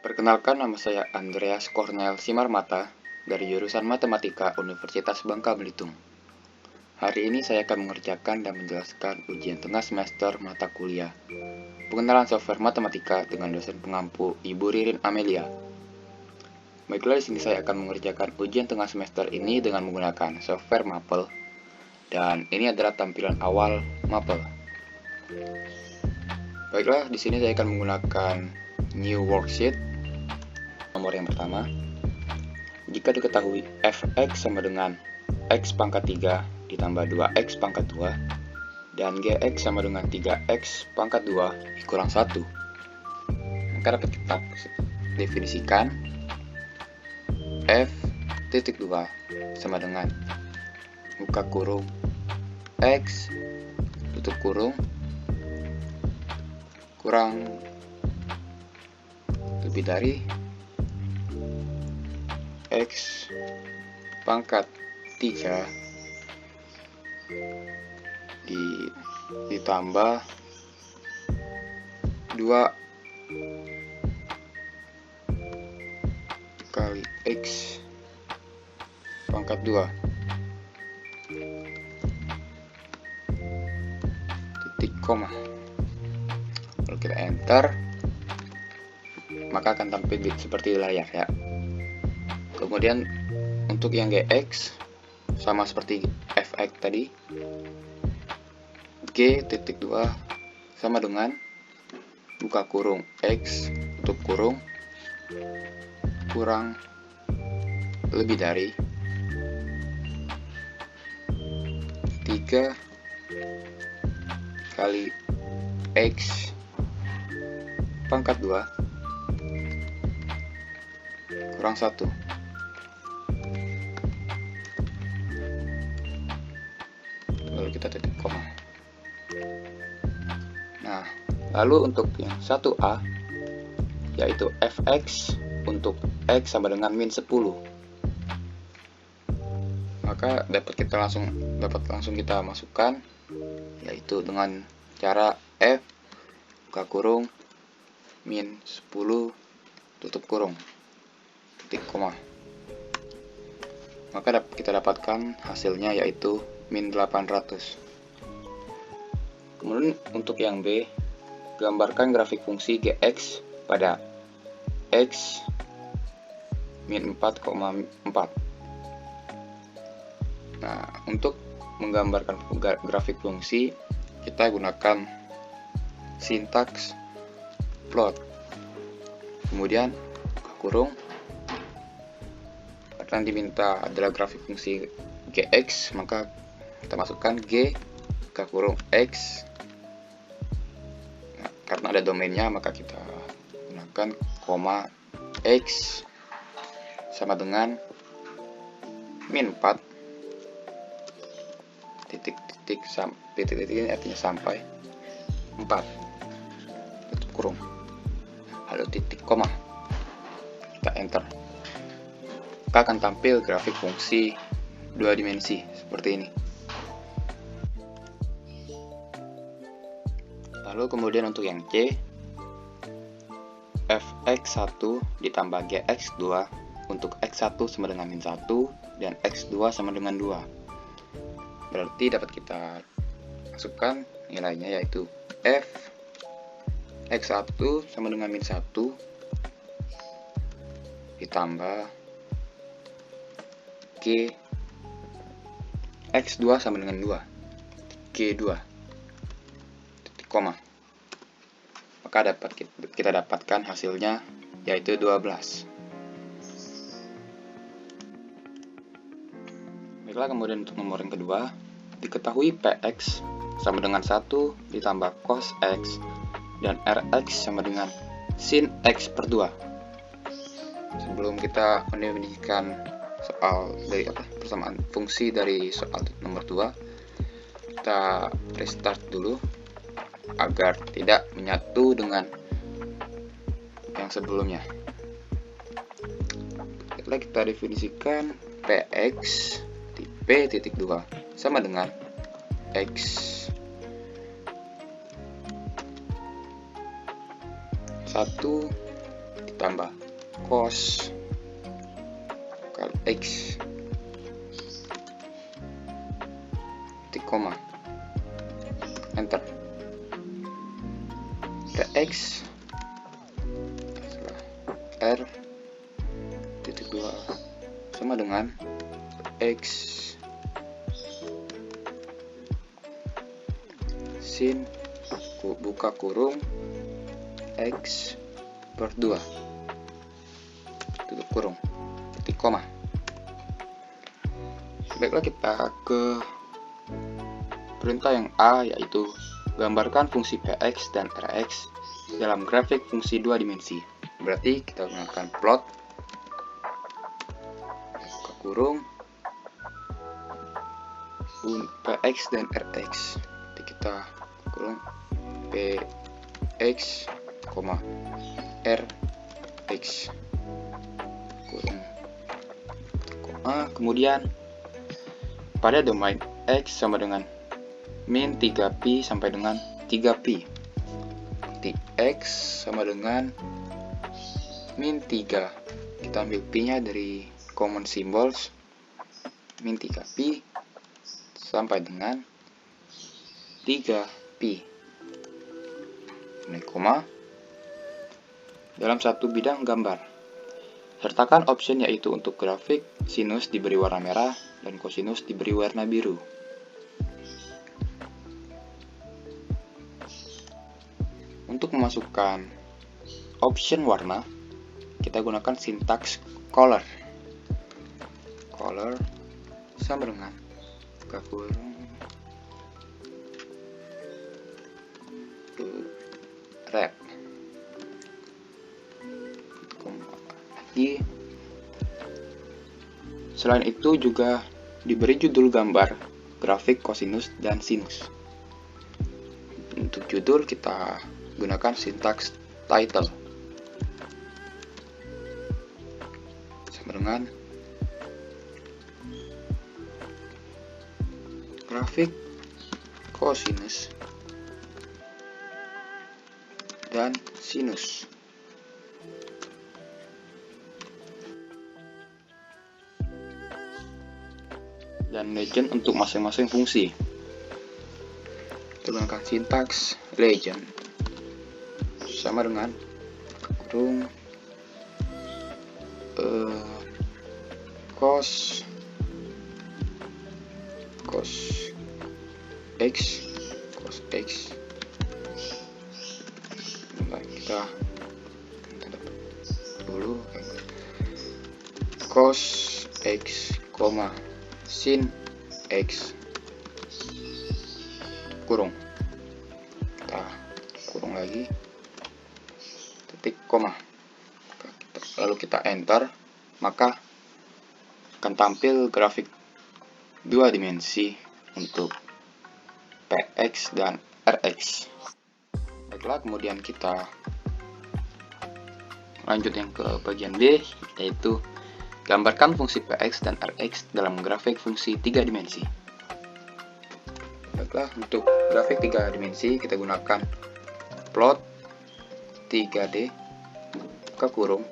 Perkenalkan, nama saya Andreas Cornel Simarmata dari jurusan Matematika Universitas Bangka Belitung. Hari ini saya akan mengerjakan dan menjelaskan ujian tengah semester mata kuliah Pengenalan Software Matematika dengan dosen pengampu Ibu Ririn Amelia. Baiklah, di sini saya akan mengerjakan ujian tengah semester ini dengan menggunakan software Maple, dan ini adalah tampilan awal Maple. Baiklah, di sini saya akan menggunakan New Worksheet. Nomor yang pertama, jika diketahui fx sama dengan x pangkat 3 ditambah 2x pangkat 2 dan gx sama dengan 3x pangkat 2 dikurang 1, maka dapat kita definisikan f titik 2 sama dengan buka kurung x tutup kurung kurang lebih dari x pangkat 3 ditambah 2 kali x pangkat 2 titik koma. Kalau kita enter, maka akan tampil seperti di layar ya. Kemudian untuk yang gx sama seperti fx tadi, g titik 2 sama dengan buka kurung x tutup kurung kurang lebih dari 3 kali x pangkat 2 kurang 1. Lalu kita titik koma. Nah, lalu untuk yang 1a, yaitu fx untuk x sama dengan min 10, maka dapat langsung kita masukkan, yaitu dengan cara f buka kurung min 10 tutup kurung titik koma. Maka kita dapatkan hasilnya yaitu min 800. Kemudian untuk yang B, gambarkan grafik fungsi gx pada x min 4,4. Nah, untuk menggambarkan grafik fungsi, kita gunakan sintaks plot. Kemudian buka kurung, akan diminta adalah grafik fungsi gx, maka kita masukkan g buka kurung x. Nah, karena ada domainnya, maka kita gunakan koma x sama dengan min 4 titik ini artinya sampai 4 tutup kurung, lalu titik koma, kita enter, maka akan tampil grafik fungsi 2 dimensi seperti ini. Lalu kemudian untuk yang C, fx1 ditambah gx2 untuk x1 sama dengan min 1 dan x2 sama dengan 2. Berarti dapat kita masukkan nilainya, yaitu f x1 sama dengan min 1 ditambah g x2 sama dengan 2 g2 titik koma. Maka kita dapatkan hasilnya yaitu 12. Baiklah, kemudian untuk nomor yang kedua, diketahui px sama dengan 1 ditambah cos x dan rx sama dengan sin x per 2. Sebelum kita mendefinisikan soal dari persamaan fungsi dari soal nomor 2, kita restart dulu agar tidak menyatu dengan yang sebelumnya. Baiklah, kita definisikan px p titik 2 sama dengan x 1 tambah cos kali X titik koma enter. Px R titik 2 sama dengan X sin buka kurung X per 2 tutup kurung titik koma. Baiklah, kita ke perintah yang A, yaitu gambarkan fungsi Px dan Rx dalam grafik fungsi 2 dimensi. Berarti kita gunakan plot buka kurung Px dan Rx. Jadi kita kurung Px, Rx kurung koma, kemudian pada domain X sama dengan min 3pi sampai dengan 3pi. Jadi X sama dengan min 3, kita ambil pi-nya dari common symbols, min 3pi sampai dengan 3pi. Ini koma. Dalam satu bidang gambar, sertakan option yaitu untuk grafik sinus diberi warna merah dan kosinus diberi warna biru. Untuk memasukkan option warna, kita gunakan sintaks color. Color sama dengan buka kurung red. Selain itu juga diberi judul gambar, grafik kosinus dan sinus. Untuk judul kita gunakan sintaks title sama dengan grafik kosinus dan sinus. Dan legend untuk masing-masing fungsi. Kita gunakan sintaks legend sama dengan kurung cos X kita dulu cos X, sin X kurung, kita kurung lagi titik koma, lalu kita enter, maka akan tampil grafik 2 dimensi untuk Px dan Rx. Baiklah, kemudian kita lanjut yang ke bagian B, yaitu gambarkan fungsi Px dan Rx dalam grafik fungsi 3 dimensi. Baiklah, untuk grafik 3 dimensi kita gunakan plot 3D buka kurung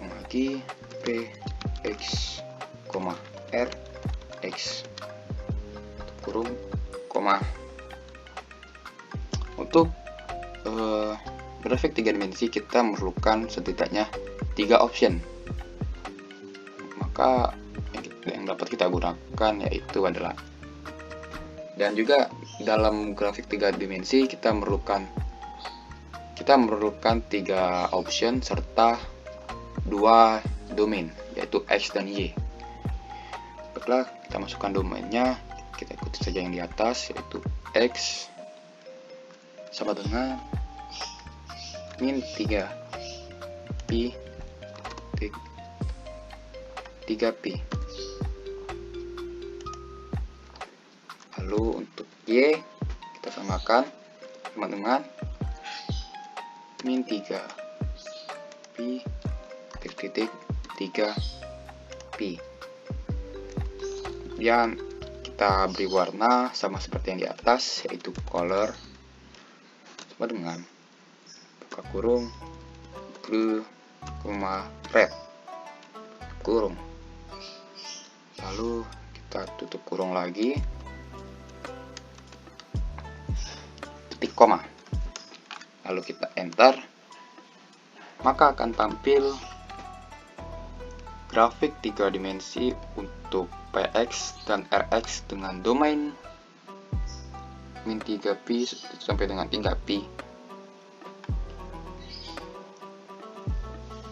lagi Px, Rx kurung koma. Untuk grafik 3 dimensi kita memerlukan setidaknya 3 option. Maka yang dapat kita gunakan yaitu adalah, dan juga dalam grafik 3 dimensi kita memerlukan 3 option serta 2 domain, yaitu X dan Y. Baiklah, kita masukkan domainnya, kita ikuti saja yang di atas, yaitu X sama dengan min 3pi 3pi. Lalu untuk Y kita samakan sama dengan min 3pi titik 3pi. Kemudian kita beri warna sama seperti yang di atas, yaitu color sama dengan buka kurung blue, red kurung. Lalu kita tutup kurung lagi, titik koma, lalu kita enter, maka akan tampil grafik 3 dimensi untuk PX dan RX dengan domain min 3pi sampai dengan 3pi,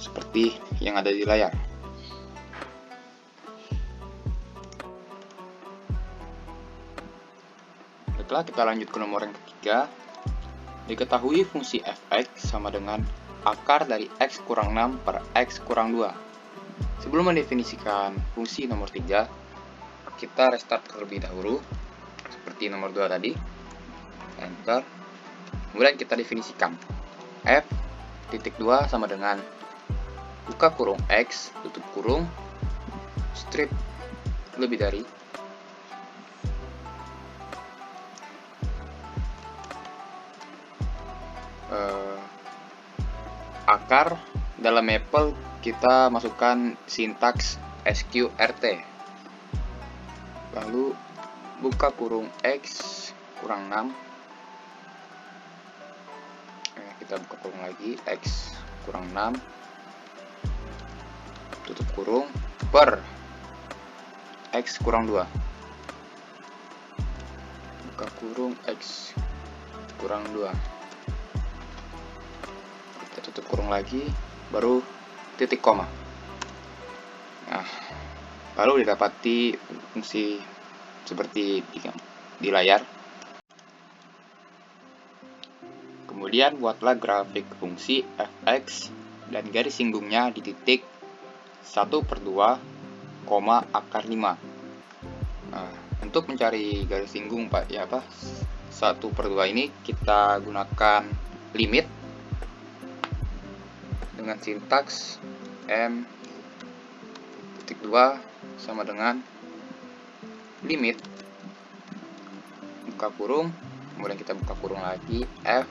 seperti yang ada di layar. Baiklah, kita lanjut ke nomor yang ketiga. Diketahui fungsi fx sama dengan akar dari x kurang 6 per x kurang 2. Sebelum mendefinisikan fungsi nomor 3, kita restart terlebih dahulu, seperti nomor 2 tadi. Enter. Kemudian kita definisikan f titik 2 sama dengan buka kurung x, tutup kurung, strip lebih dari akar. Dalam Maple kita masukkan sintaks sqrt, lalu buka kurung x kurang 6, kita buka kurung lagi, x kurang 6, tutup kurung, per x kurang 2, buka kurung x kurang 2, kita tutup kurung lagi, baru titik koma. Nah, lalu didapati fungsi seperti di layar. Kemudian buatlah grafik fungsi fx dan garis singgungnya di titik 1/2, akar 5. Nah, untuk mencari garis singgung 1/2 ini kita gunakan limit dengan sintaks m.2 sama dengan limit buka kurung, kemudian kita buka kurung lagi, fx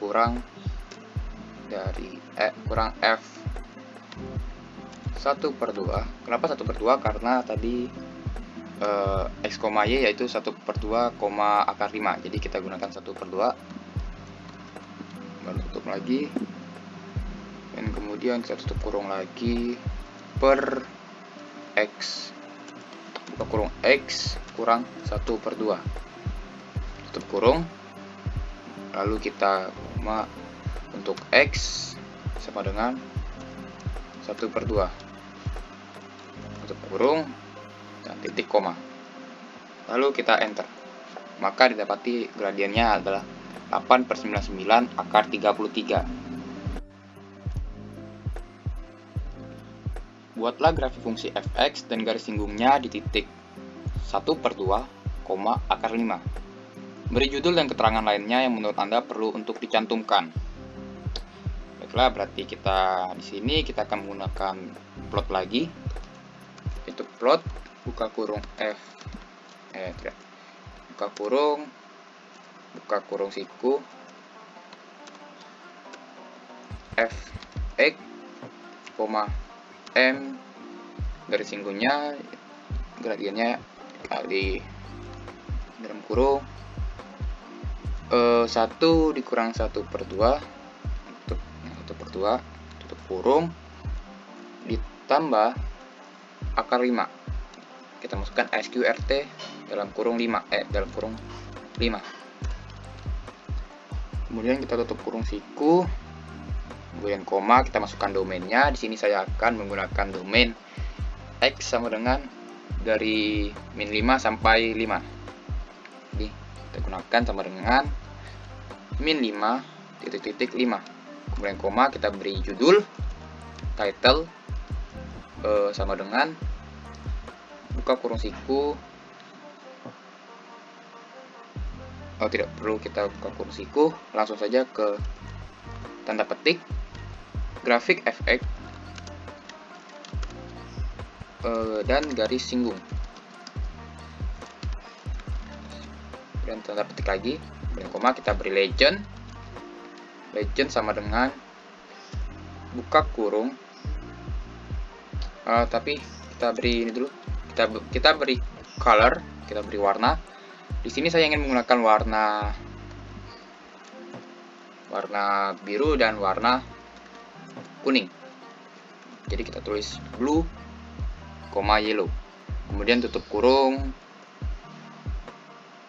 kurang dari kurang f 1/2. Kenapa 1/2? Karena tadi x, y yaitu 1/2, akar 5. Jadi kita gunakan 1/2. Baru tutup lagi, dan kemudian kita tutup kurung lagi, per x, buka kurung x kurang 1/2, tutup kurung, lalu kita untuk x sama dengan 1/2, tutup kurung dan titik koma, lalu kita enter, maka didapati gradiennya adalah 8/99 akar 33. Buatlah grafik fungsi fx dan garis singgungnya di titik 1/2, akar 5. Beri judul dan keterangan lainnya yang menurut Anda perlu untuk dicantumkan. Baiklah, berarti kita di sini kita akan menggunakan plot lagi. Itu plot buka kurung buka kurung siku fx, m, garis singgungnya gradiennya kali dalam kurung 1 dikurang 1/2, tutup kurung, ditambah akar 5. Kita masukkan sqrt dalam kurung 5, dalam kurung 5. Kemudian kita tutup kurung siku, kemudian koma, kita masukkan domainnya. Di sini saya akan menggunakan domain x sama dengan dari min 5 sampai 5. Jadi kita gunakan sama dengan min 5 titik 5. Kemudian koma, kita beri judul title sama dengan buka kurung siku. Tidak perlu kita buka kurung siku, langsung saja ke tanda petik grafik fx dan garis singgung. kemudian tanda petik lagi, kemudian koma, kita beri legend. Legend sama dengan buka kurung, tapi kita beri ini dulu, kita beri color, kita beri warna. Di sini saya ingin menggunakan warna biru dan warna kuning. Jadi kita tulis blue, yellow. Kemudian tutup kurung.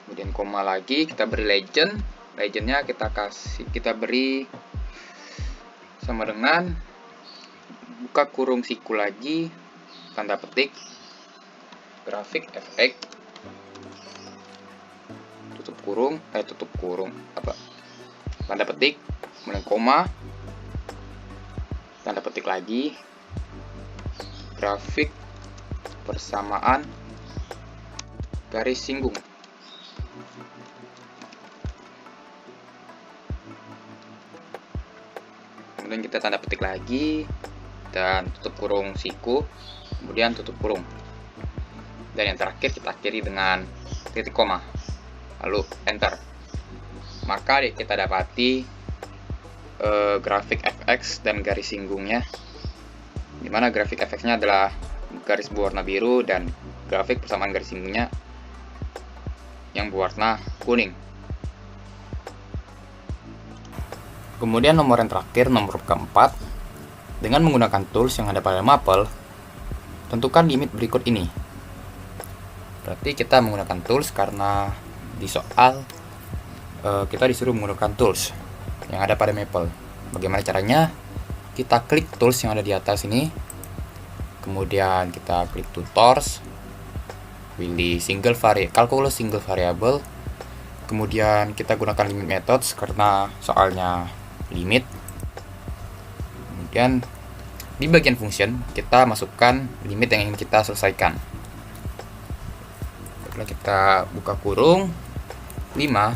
Kemudian koma lagi, kita beri legend. Legendnya kita beri sama dengan buka kurung siku lagi, tanda petik, grafik FX, tutup kurung, tanda petik, kemudian koma, tanda petik lagi, grafik persamaan garis singgung. Kemudian kita tanda petik lagi dan tutup kurung siku, kemudian tutup kurung. Dan yang terakhir kita akhiri dengan titik koma, lalu enter. Maka kita dapati grafik FX dan garis singgungnya, dimana grafik FX-nya adalah garis berwarna biru dan grafik persamaan garis singgungnya yang berwarna kuning. Kemudian nomor yang terakhir, nomor keempat, dengan menggunakan tools yang ada pada Maple, tentukan limit berikut ini. Berarti kita menggunakan tools karena di soal kita disuruh menggunakan tools yang ada pada Maple. Bagaimana caranya? Kita klik tools yang ada di atas ini, kemudian kita klik tutors, pilih calculus single variable, kemudian kita gunakan limit methods karena soalnya limit. Kemudian di bagian function kita masukkan limit yang ingin kita selesaikan. Setelah kita buka kurung 5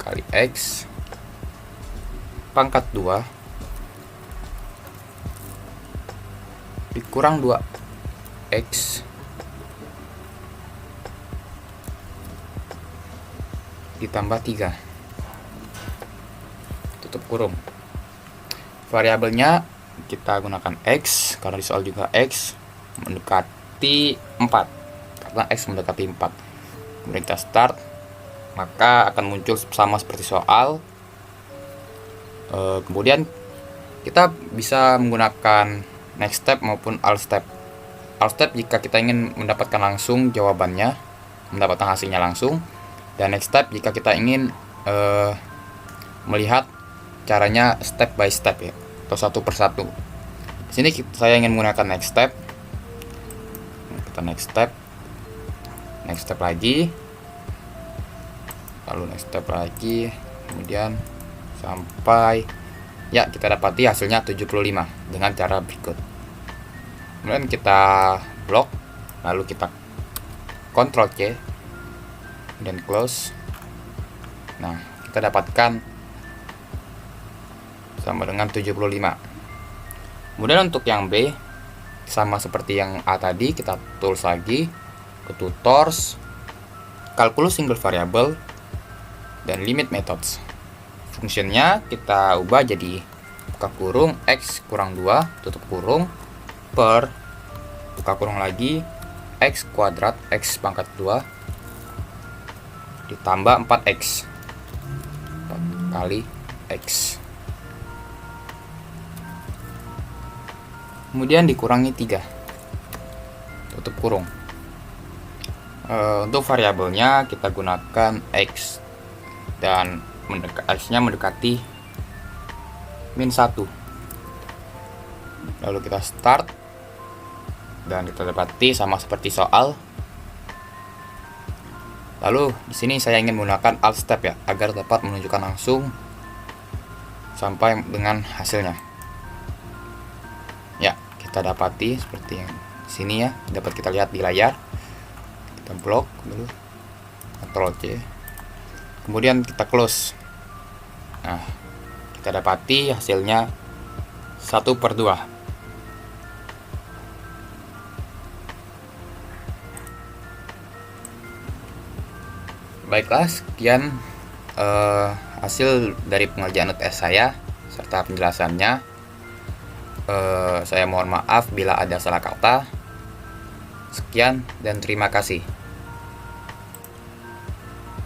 kali X pangkat 2 dikurang 2X ditambah 3, tutup kurung. Variabelnya kita gunakan X karena di soal juga X mendekati 4, karena X mendekati 4. Kemudian kita start, maka akan muncul sama seperti soal. Kemudian kita bisa menggunakan next step maupun alt step. Alt step jika kita ingin mendapatkan langsung jawabannya, mendapatkan hasilnya langsung, dan next step jika kita ingin melihat caranya step by step ya, atau satu persatu. Di sini saya ingin menggunakan next step. Kita next step lagi, lalu next step lagi, kemudian sampai ya kita dapati hasilnya 75 dengan cara berikut. Kemudian kita blok, lalu kita Ctrl C dan close. Nah, kita dapatkan sama dengan 75. Kemudian untuk yang B sama seperti yang A tadi, kita tools lagi ke tutors, calculus single variable, dan limit methods. Fungsinya kita ubah jadi buka kurung X kurang 2 tutup kurung per buka kurung lagi X kuadrat X pangkat 2 ditambah 4X 4 kali X, kemudian dikurangi 3, tutup kurung. Untuk variabelnya kita gunakan X dan X-nya mendekati min 1. Lalu kita start dan kita dapati sama seperti soal. Lalu di sini saya ingin menggunakan alt step ya, agar dapat menunjukkan langsung sampai dengan hasilnya. Ya, kita dapati seperti yang di sini ya, dapat kita lihat di layar. Kita blok dulu, Ctrl C, kemudian kita close. Nah, kita dapati hasilnya 1/2. Baiklah, sekian hasil dari pengerjaan UTS saya serta penjelasannya. Saya mohon maaf bila ada salah kata. Sekian dan terima kasih.